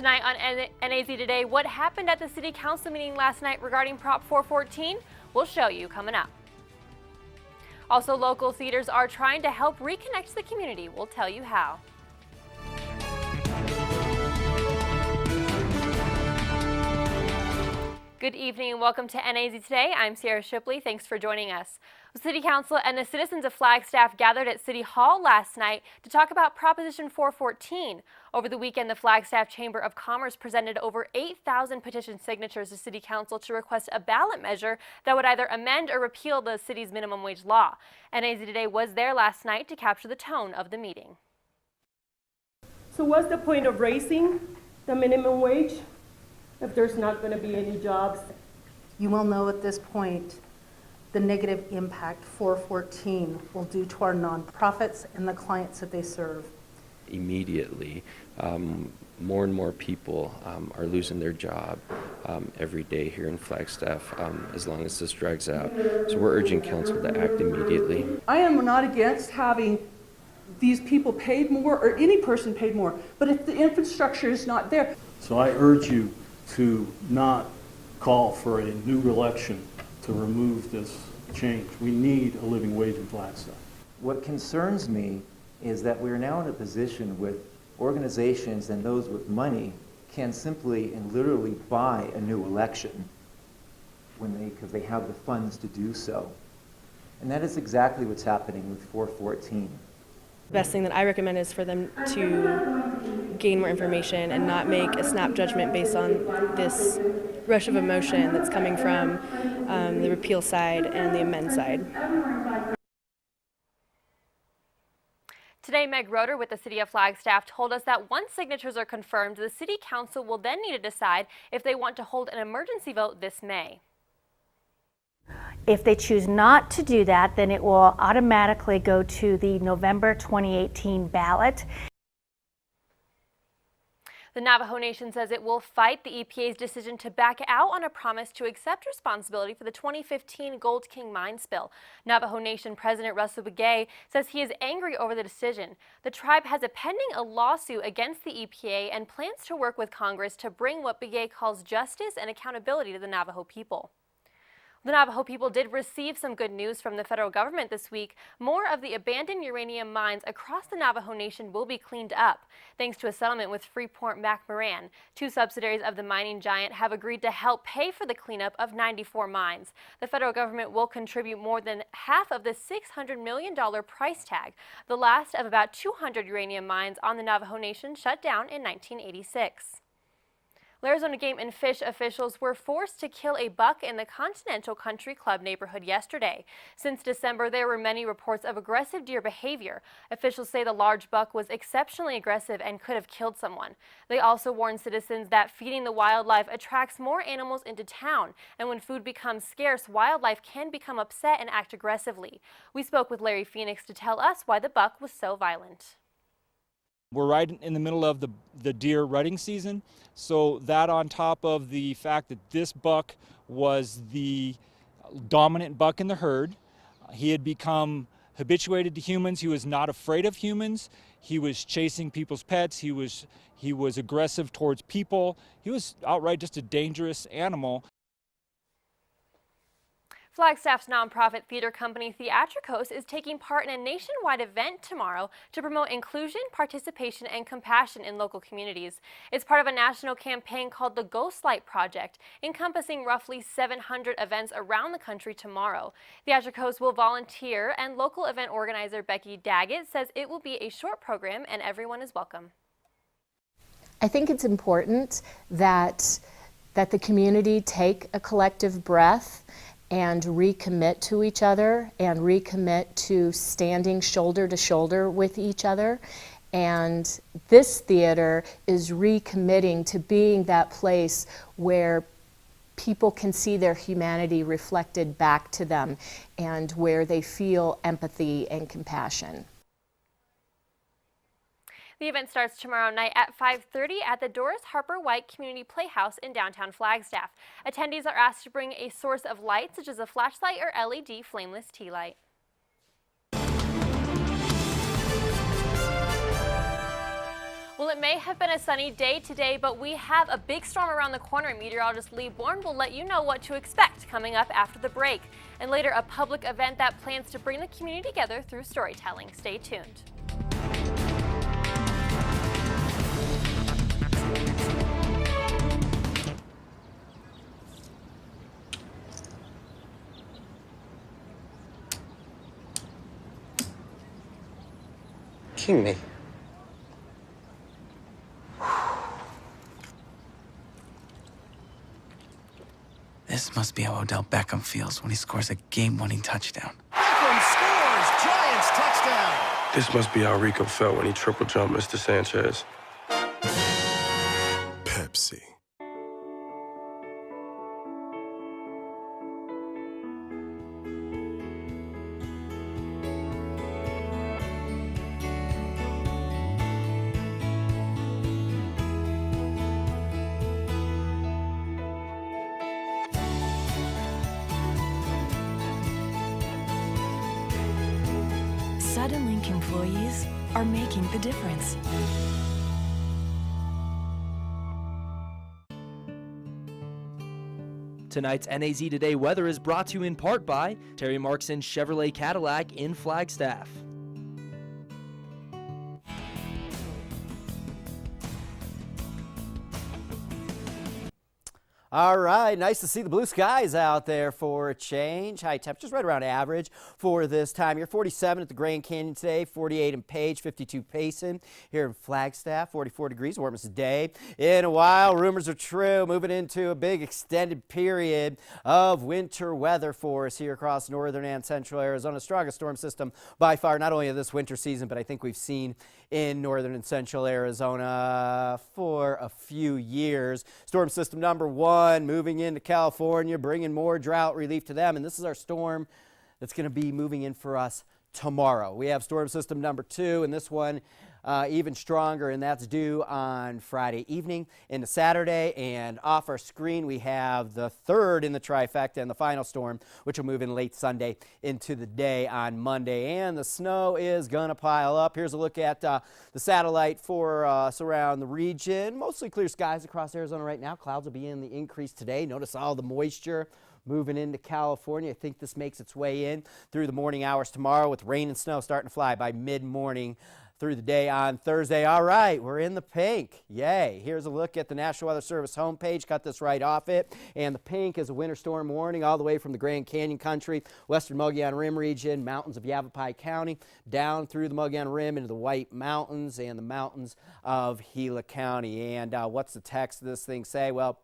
Tonight on NAZ Today, what happened at the City Council meeting last night regarding Prop 414? We'll show you coming up. Also, local theaters are trying to help reconnect the community. We'll tell you how. Good evening and welcome to NAZ Today. I'm Sierra Shipley. Thanks for joining us. The City Council and the citizens of Flagstaff gathered at City Hall last night to talk about Proposition 414. Over the weekend, the Flagstaff Chamber of Commerce presented over 8,000 petition signatures to City Council to request a ballot measure that would either amend or repeal the city's minimum wage law. NAZ Today was there last night to capture the tone of the meeting. So what's the point of raising the minimum wage if there's not going to be any jobs? You will know at this point the negative impact 414 will do to our nonprofits and the clients that they serve. Immediately, more and more people are losing their job every day here in Flagstaff as long as this drags out. So we're urging council to act immediately. I am not against having these people paid more or any person paid more, but if the infrastructure is not there. So I urge you to not call for a new election to remove this change. We need a living wage in Flagstaff. What concerns me is that we're now in a position with organizations and those with money can simply and literally buy a new election because they have the funds to do so. And that is exactly what's happening with 414. The best thing that I recommend is for them to gain more information and not make a snap judgment based on this rush of emotion that's coming from the repeal side and the amend side. Today, Meg Roeder with the City of Flagstaff told us that once signatures are confirmed, the City Council will then need to decide if they want to hold an emergency vote this May. If they choose not to do that, then it will automatically go to the November 2018 ballot. The Navajo Nation says it will fight the EPA's decision to back out on a promise to accept responsibility for the 2015 Gold King mine spill. Navajo Nation President Russell Begay says he is angry over the decision. The tribe has pending a lawsuit against the EPA and plans to work with Congress to bring what Begay calls justice and accountability to the Navajo people. The Navajo people did receive some good news from the federal government this week. More of the abandoned uranium mines across the Navajo Nation will be cleaned up, thanks to a settlement with Freeport-McMoRan. Two subsidiaries of the mining giant have agreed to help pay for the cleanup of 94 mines. The federal government will contribute more than half of the $600 million price tag, the last of about 200 uranium mines on the Navajo Nation shut down in 1986. Arizona Game and Fish officials were forced to kill a buck in the Continental Country Club neighborhood yesterday. Since December, there were many reports of aggressive deer behavior. Officials say the large buck was exceptionally aggressive and could have killed someone. They also warned citizens that feeding the wildlife attracts more animals into town, and when food becomes scarce, wildlife can become upset and act aggressively. We spoke with Larry Phoenix to tell us why the buck was so violent. We're right in the middle of the deer rutting season, so that on top of the fact that this buck was the dominant buck in the herd, he had become habituated to humans. He was not afraid of humans. He was chasing people's pets. He was aggressive towards people. He was outright just a dangerous animal. Flagstaff's nonprofit theater company Theatricos is taking part in a nationwide event tomorrow to promote inclusion, participation, and compassion in local communities. It's part of a national campaign called the Ghostlight Project, encompassing roughly 700 events around the country tomorrow. Theatricos will volunteer, and local event organizer Becky Daggett says it will be a short program and everyone is welcome. I think it's important that the community take a collective breath and recommit to each other and recommit to standing shoulder to shoulder with each other. And this theater is recommitting to being that place where people can see their humanity reflected back to them and where they feel empathy and compassion. The event starts tomorrow night at 5:30 at the Doris Harper White Community Playhouse in downtown Flagstaff. Attendees are asked to bring a source of light, such as a flashlight or LED flameless tea light. Well, it may have been a sunny day today, but we have a big storm around the corner. Meteorologist Lee Bourne will let you know what to expect coming up after the break. And later, a public event that plans to bring the community together through storytelling. Stay tuned. King me. This must be how Odell Beckham feels when he scores a game-winning touchdown. Beckham scores! Giants touchdown! This must be how Rico felt when he triple jumped Mr. Sanchez. Pepsi. Suddenlink employees are making the difference. Tonight's NAZ Today weather is brought to you in part by Terry Markson Chevrolet Cadillac in Flagstaff. All right, nice to see the blue skies out there for a change. High temperatures right around average for this time here. 47 at the Grand Canyon today, 48 in Page, 52 Payson. Here in Flagstaff, 44 degrees, warmest day in a while. Rumors are true, moving into a big extended period of winter weather for us here across northern and central Arizona. Strongest storm system by far, not only of this winter season, but I think we've seen in northern and central Arizona for a few years. Storm system number 1 moving into California, bringing more drought relief to them. And this is our storm that's going to be moving in for us tomorrow. We have storm system number 2, and this one even stronger, and that's due on Friday evening into Saturday. And off our screen, we have the 3rd in the trifecta and the final storm, which will move in late Sunday into the day on Monday. And the snow is going to pile up. Here's a look at the satellite for us around the region. Mostly clear skies across Arizona right now. Clouds will be in the increase today. Notice all the moisture moving into California. I think this makes its way in through the morning hours tomorrow, with rain and snow starting to fly by mid-morning through the day on Thursday. All right, we're in the pink. Yay. Here's a look at the National Weather Service homepage. Cut this right off it. And the pink is a winter storm warning all the way from the Grand Canyon country, western Mogollon Rim region, mountains of Yavapai County, down through the Mogollon Rim into the White Mountains and the mountains of Gila County. And what's the text of this thing say? Well,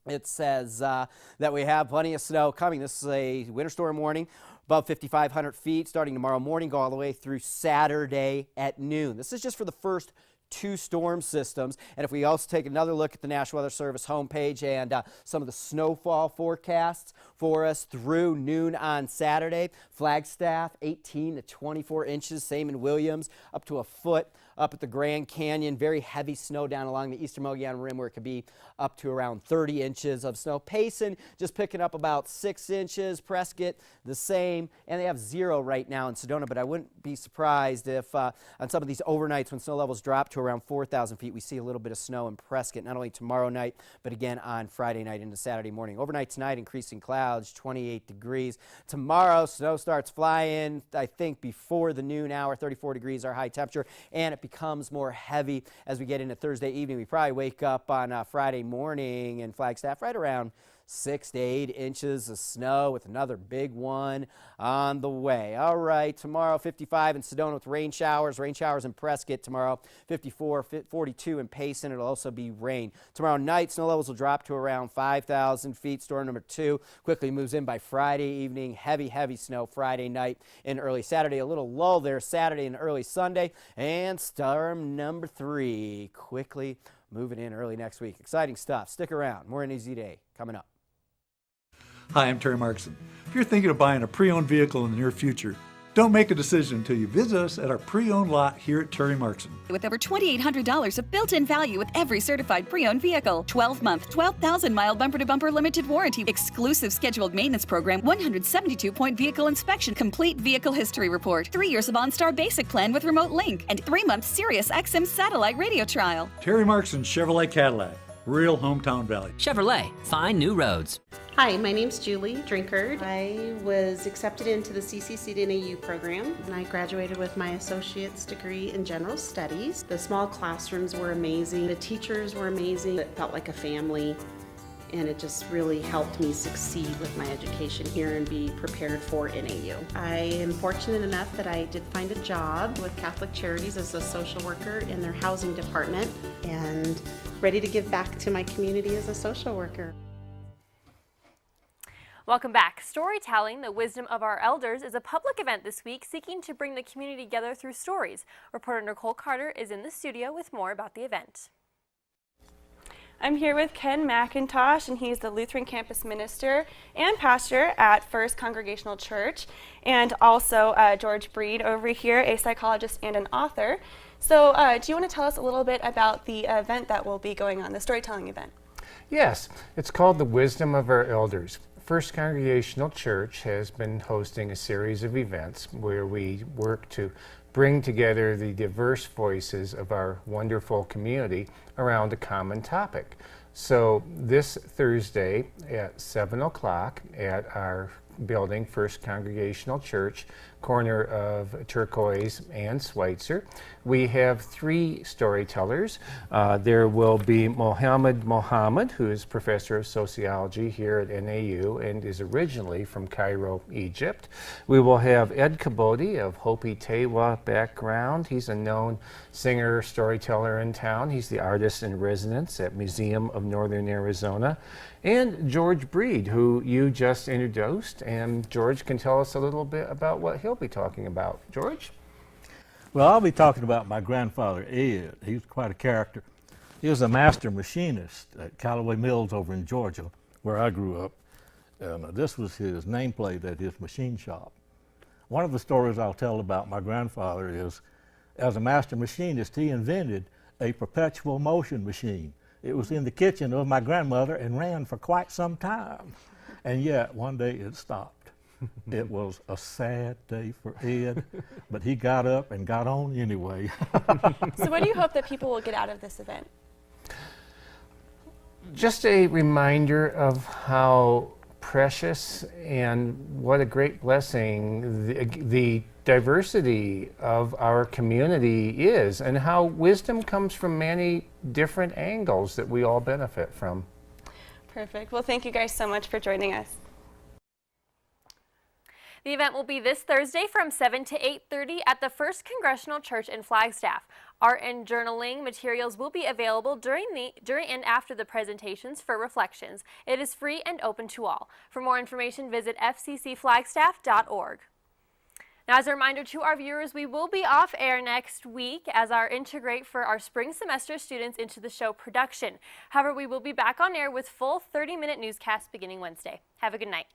it says that we have plenty of snow coming. This is a winter storm warning above 5,500 feet starting tomorrow morning, go all the way through Saturday at noon. This is just for the first 2 storm systems. And if we also take another look at the National Weather Service homepage and some of the snowfall forecasts for us through noon on Saturday, Flagstaff 18 to 24 inches, same in Williams, up to a foot up at the Grand Canyon. Very heavy snow down along the eastern Mogollon Rim, where it could be up to around 30 inches of snow. Payson just picking up about 6 inches. Prescott the same, and they have 0 right now in Sedona, but I wouldn't be surprised if on some of these overnights when snow levels drop to around 4,000 feet, we see a little bit of snow in Prescott, not only tomorrow night, but again on Friday night into Saturday morning. Overnight tonight, increasing clouds, 28 degrees. Tomorrow, snow starts flying, I think, before the noon hour, 34 degrees our high temperature, and it becomes more heavy as we get into Thursday evening. We probably wake up on Friday morning in Flagstaff right around 6 to 8 inches of snow, with another big one on the way. All right, tomorrow 55 in Sedona with rain showers in Prescott tomorrow, 54, 42 in Payson. It'll also be rain. Tomorrow night, snow levels will drop to around 5,000 feet. Storm number 2 quickly moves in by Friday evening. Heavy, heavy snow Friday night and early Saturday. A little lull there Saturday and early Sunday. And storm number 3 quickly moving in early next week. Exciting stuff. Stick around. More NAZ Day coming up. Hi, I'm Terry Markson. If you're thinking of buying a pre-owned vehicle in the near future, Don't make a decision until you visit us at our pre-owned lot here at Terry Markson. With over $2,800 of built-in value with every certified pre-owned vehicle. 12-month, 12,000-mile bumper-to-bumper limited warranty. Exclusive scheduled maintenance program. 172-point vehicle inspection. Complete vehicle history report. 3 years of OnStar basic plan with remote link. And 3-month Sirius XM satellite radio trial. Terry Markson Chevrolet Cadillac. Real hometown value. Chevrolet, find new roads. Hi, my name's Julie Drinkard. I was accepted into the CCC NAU program, and I graduated with my associate's degree in general studies. The small classrooms were amazing. The teachers were amazing. It felt like a family, and it just really helped me succeed with my education here and be prepared for NAU. I am fortunate enough that I did find a job with Catholic Charities as a social worker in their housing department, and ready to give back to my community as a social worker. Welcome back. Storytelling, the wisdom of our elders, is a public event this week seeking to bring the community together through stories. Reporter Nicole Carter is in the studio with more about the event. I'm here with Ken McIntosh, and he's the Lutheran campus minister and pastor at First Congregational Church, and also George Breed over here, a psychologist and an author. So do you want to tell us a little bit about the event that will be going on, the storytelling event? Yes, it's called The Wisdom of Our Elders. First Congregational Church has been hosting a series of events where we work to bring together the diverse voices of our wonderful community around a common topic. So this Thursday at 7 o'clock at our building, First Congregational Church, corner of Turquoise and Schweitzer, we have 3 storytellers. There will be Mohammed, who is professor of sociology here at NAU and is originally from Cairo, Egypt. We will have Ed Kabodi of Hopi Tewa background. He's a known singer, storyteller in town. He's the artist in residence at Museum of Northern Arizona. And George Breed, who you just introduced, and George can tell us a little bit about what he'll be talking about. George? Well, I'll be talking about my grandfather, Ed. He's quite a character. He was a master machinist at Callaway Mills over in Georgia, where I grew up. And this was his nameplate at his machine shop. One of the stories I'll tell about my grandfather is, as a master machinist, he invented a perpetual motion machine. It was in the kitchen of my grandmother and ran for quite some time. And yet, one day it stopped. It was a sad day for Ed, but he got up and got on anyway. So what do you hope that people will get out of this event? Just a reminder of how precious and what a great blessing the diversity of our community is, and how wisdom comes from many different angles that we all benefit from. Perfect. Well, thank you guys so much for joining us. The event will be this Thursday from 7 to 8:30 at the First Congregational Church in Flagstaff. Art and journaling materials will be available during and after the presentations for reflections. It is free and open to all. For more information, visit fccflagstaff.org. Now, as a reminder to our viewers, we will be off air next week as our integrate for our spring semester students into the show production. However, we will be back on air with full 30-minute newscasts beginning Wednesday. Have a good night.